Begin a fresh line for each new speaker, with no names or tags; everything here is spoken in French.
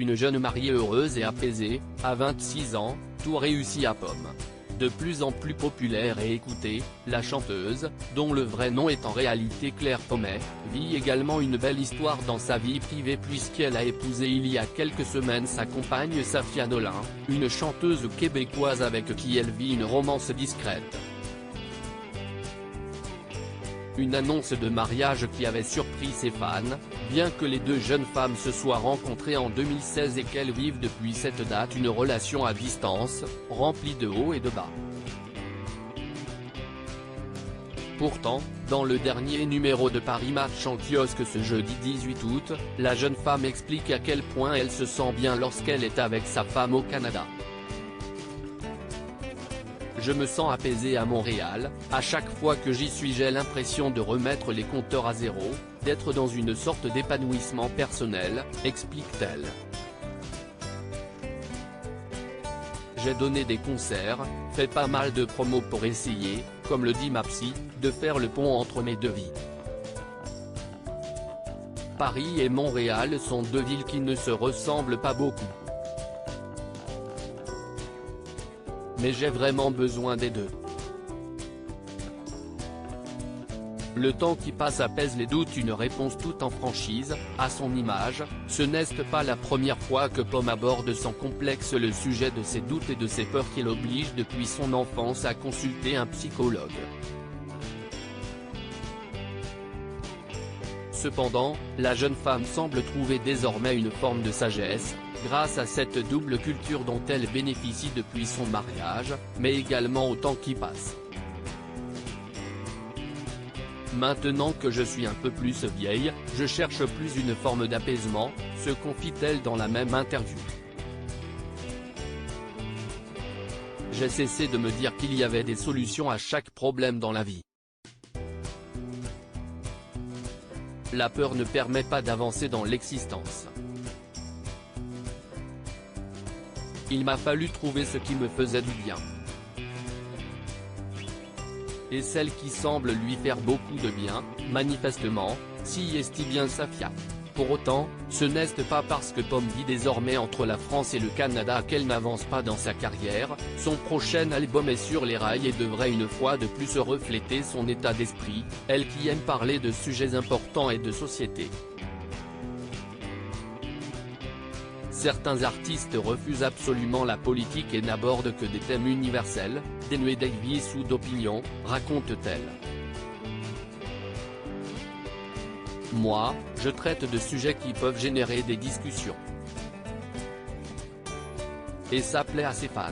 une jeune mariée heureuse et apaisée, à 26 ans, tout réussi à Pomme. De plus en plus populaire et écoutée, la chanteuse, dont le vrai nom est en réalité Claire Pommet, vit également une belle histoire dans sa vie privée puisqu'elle a épousé il y a quelques semaines sa compagne Safia Nolin, une chanteuse québécoise avec qui elle vit une romance discrète. Une annonce de mariage qui avait surpris ses fans, bien que les deux jeunes femmes se soient rencontrées en 2016 et qu'elles vivent depuis cette date une relation à distance, remplie de hauts et de bas. Pourtant, dans le dernier numéro de Paris Match en kiosque ce jeudi 18 août, la jeune femme explique à quel point elle se sent bien lorsqu'elle est avec sa femme au Canada. Je me sens apaisée à Montréal, à chaque fois que j'y suis j'ai l'impression de remettre les compteurs à zéro, d'être dans une sorte d'épanouissement personnel, explique-t-elle. J'ai donné des concerts, fait pas mal de promos pour essayer, comme le dit ma psy, de faire le pont entre mes deux vies. Paris et Montréal sont deux villes qui ne se ressemblent pas beaucoup. Mais j'ai vraiment besoin des deux. Le temps qui passe apaise les doutes, une réponse toute en franchise, à son image, ce n'est pas la première fois que Pomme aborde sans complexe le sujet de ses doutes et de ses peurs qui l'obligent depuis son enfance à consulter un psychologue. Cependant, la jeune femme semble trouver désormais une forme de sagesse, grâce à cette double culture dont elle bénéficie depuis son mariage, mais également au temps qui passe. Maintenant que je suis un peu plus vieille, je cherche plus une forme d'apaisement, se confie-t-elle dans la même interview. J'ai cessé de me dire qu'il y avait des solutions à chaque problème dans la vie. La peur ne permet pas d'avancer dans l'existence. Il m'a fallu trouver ce qui me faisait du bien. Et celle qui semble lui faire beaucoup de bien, manifestement, si est bien Safia. Pour autant, ce n'est pas parce que Pomme vit désormais entre la France et le Canada qu'elle n'avance pas dans sa carrière, son prochain album est sur les rails et devrait une fois de plus refléter son état d'esprit, elle qui aime parler de sujets importants et de société. Certains artistes refusent absolument la politique et n'abordent que des thèmes universels, dénués d'avis ou d'opinion, raconte-t-elle. Moi, je traite de sujets qui peuvent générer des discussions. Et ça plaît à ses fans.